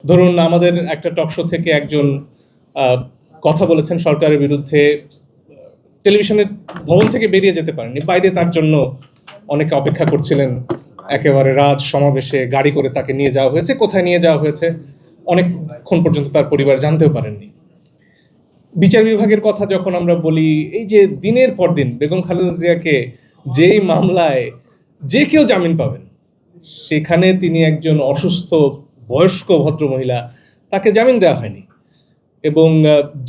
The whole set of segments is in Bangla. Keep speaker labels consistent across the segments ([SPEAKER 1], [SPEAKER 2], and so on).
[SPEAKER 1] ধরুন আমাদের একটা টক শো থেকে একজন কথা বলেছেন সরকারের বিরুদ্ধে, টেলিভিশনের ভবন থেকে বেরিয়ে যেতে পারেননি, বাইরে তার জন্য অনেকে অপেক্ষা করছিলেন, একেবারে রাজ সমাবেশে গাড়ি করে তাকে নিয়ে যাওয়া হয়েছে, কোথায় নিয়ে যাওয়া হয়েছে অনেকক্ষণ পর্যন্ত তার পরিবার জানতেও পারেননি। বিচার বিভাগের কথা যখন আমরা বলি, এই যে দিনের পর দিন বেগম খালেদা জিয়াকে যেই মামলায় যে কেউ জামিন পাবেন, সেখানে তিনি একজন অসুস্থ বয়স্ক ভদ্রমহিলা, তাকে জামিন দেওয়া হয়নি, এবং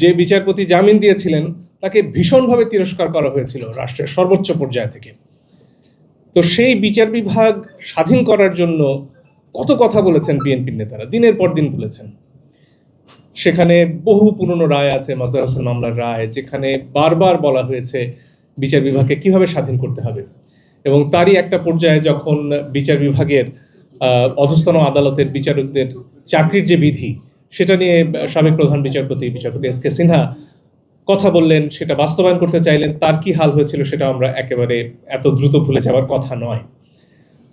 [SPEAKER 1] যে বিচারপতি জামিন দিয়েছিলেন তাকে ভীষণভাবে তিরস্কার করা হয়েছিল রাষ্ট্রের সর্বোচ্চ পর্যায় থেকে। তো সেই বিচার বিভাগ স্বাধীন করার জন্য কত কথা বলেছেন বিএনপির নেতারা, দিনের পর দিন বলেছেন। সেখানে বহু পুরনো রায় আছে, মাজহার হোসেন মামলার রায়, যেখানে বারবার বলা হয়েছে বিচার বিভাগকে কিভাবে স্বাধীন করতে হবে। এবং তারই একটা পর্যায়ে যখন বিচার বিভাগের অধস্তন আদালতের বিচারকদের চাকরির যে বিধি, সেটা নিয়ে সাবেক প্রধান বিচারপতি এস কে সিনহা কথা বললেন, সেটা বাস্তবায়ন করতে চাইলেন, তার কি হাল হয়েছিল সেটা আমরা একেবারে এত দ্রুত ভুলে যাওয়ার কথা নয়।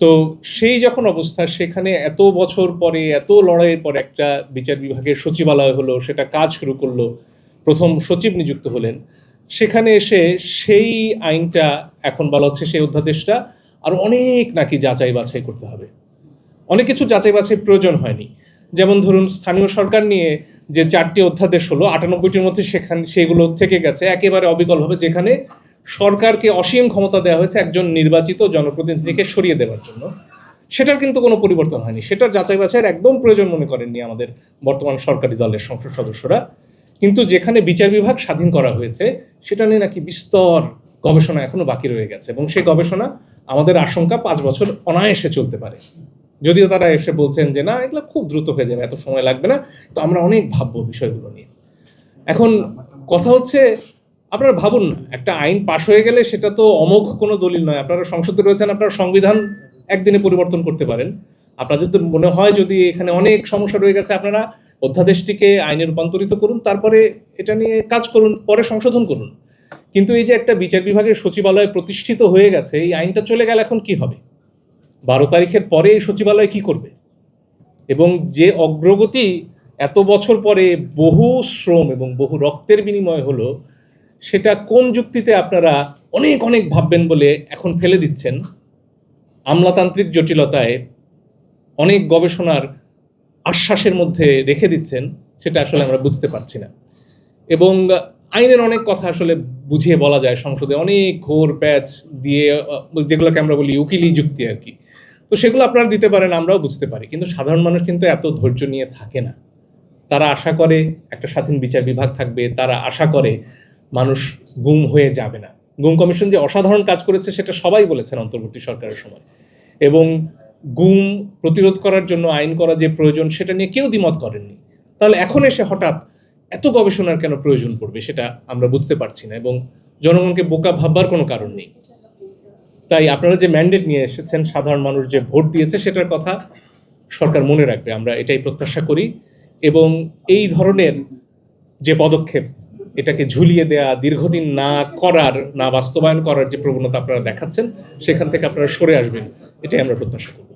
[SPEAKER 1] তো সেই যখন অবস্থা, সেখানে এত বছর পরে, এত লড়াইয়ের পরে একটা বিচার বিভাগের সচিবালয় হলো, সেটা কাজ শুরু করলো, প্রথম সচিব নিযুক্ত হলেন, সেখানে এসে সেই আইনটা এখন বলা হচ্ছে সেই অধ্যাদেশটা আর অনেক নাকি যাচাই বাছাই করতে হবে। অনেক কিছু যাচাই বাছাই প্রয়োজন হয়নি, যেমন ধরুন স্থানীয় সরকার নিয়ে যে 4টি অধ্যাদেশ হলো, 98টির মধ্যে সেগুলো থেকে গেছে একেবারে অবিকলভাবে, যেখানে সরকারকে অসীম ক্ষমতা দেওয়া হয়েছে একজন নির্বাচিত জনপ্রতিনিধিকে সরিয়ে দেওয়ার জন্য। সেটার কিন্তু কোনো পরিবর্তন হয়নি, সেটার যাচাই বাছাইয়ের একদম প্রয়োজন মনে করেননি আমাদের বর্তমান সরকারি দলের সংসদ সদস্যরা। কিন্তু যেখানে বিচার বিভাগ স্বাধীন করা হয়েছে, সেটা নিয়ে নাকি বিস্তর গবেষণা এখনো বাকি রয়ে গেছে, এবং সেই গবেষণা আমাদের আশঙ্কা 5 বছর অনায়াসে চলতে পারে। যদিও তারা এসে বলছেন যে না, এগুলো খুব দ্রুত হয়ে যাবে, এত সময় লাগবে না, তো আমরা অনেক ভাববো বিষয়গুলো নিয়ে। এখন কথা হচ্ছে, আপনারা ভাবুন না, একটা আইন পাশ হয়ে গেলে সেটা তো অমোঘ কোনো দলিল নয়। আপনারা সংসদে রয়েছেন, আপনারা সংবিধান একদিনে পরিবর্তন করতে পারেন। আপনাদের যদি মনে হয় যদি এখানে অনেক সমস্যা রয়ে গেছে, আপনারা অধ্যাদেশটিকে আইনে রূপান্তরিত করুন, তারপরে এটা নিয়ে কাজ করুন, পরে সংশোধন করুন। কিন্তু এই যে একটা বিচার বিভাগের সচিবালয় প্রতিষ্ঠিত হয়ে গেছে, এই আইনটা চলে গেলে এখন কি হবে? 12 তারিখের পরে এই সচিবালয় কি করবে? এবং যে অগ্রগতি এত বছর পরে বহু শ্রম এবং বহু রক্তের বিনিময় হলো, সেটা কোন যুক্তিতে আপনারা অনেক অনেক ভাববেন বলে এখন ফেলে দিচ্ছেন, আমলাতান্ত্রিক জটিলতায় অনেক গবেষণার আশ্বাসের মধ্যে রেখে দিচ্ছেন, সেটা আসলে আমরা বুঝতে পারছি না। এবং আইনের অনেক কথা আসলে বুঝিয়ে বলা যায় সংসদে, অনেক ঘোর প্যাচ দিয়ে, যেগুলোকে আমরা বলি উকিলি যুক্তি আর কি। তো সেগুলো আপনারা দিতে পারেন, আমরাও বুঝতে পারি, কিন্তু সাধারণ মানুষ কিন্তু এত ধৈর্য নিয়ে থাকে না। তারা আশা করে একটা স্বাধীন বিচার বিভাগ থাকবে, তারা আশা করে মানুষ গুম হয়ে যাবে না। গুম কমিশন যে অসাধারণ কাজ করেছে সেটা সবাই বলেছেন অন্তর্বর্তী সরকারের সময়, এবং গুম প্রতিরোধ করার জন্য আইন করা যে প্রয়োজন সেটা নিয়ে কেউ দ্বিমত করেননি। তাহলে এখন এসে হঠাৎ এত গবেষণার কেন প্রয়োজন পড়বে, সেটা আমরা বুঝতে পারছি না, এবং জনগণকে বোকা ভাববার কোনো কারণ নেই। তাই আপনারা যে ম্যান্ডেট নিয়ে এসেছেন, সাধারণ মানুষ যে ভোট দিয়েছে, সেটার কথা সরকার মনে রাখবে, আমরা এটাই প্রত্যাশা করি। এবং এই ধরনের যে পদক্ষেপ, এটাকে ঝুলিয়ে দেয়া, দীর্ঘদিন না করার, না বাস্তবায়ন করার যে প্রবণতা আপনারা দেখাচ্ছেন, সেখান থেকে আপনারা সরে আসবেন, এটাই আমরা প্রত্যাশা করি।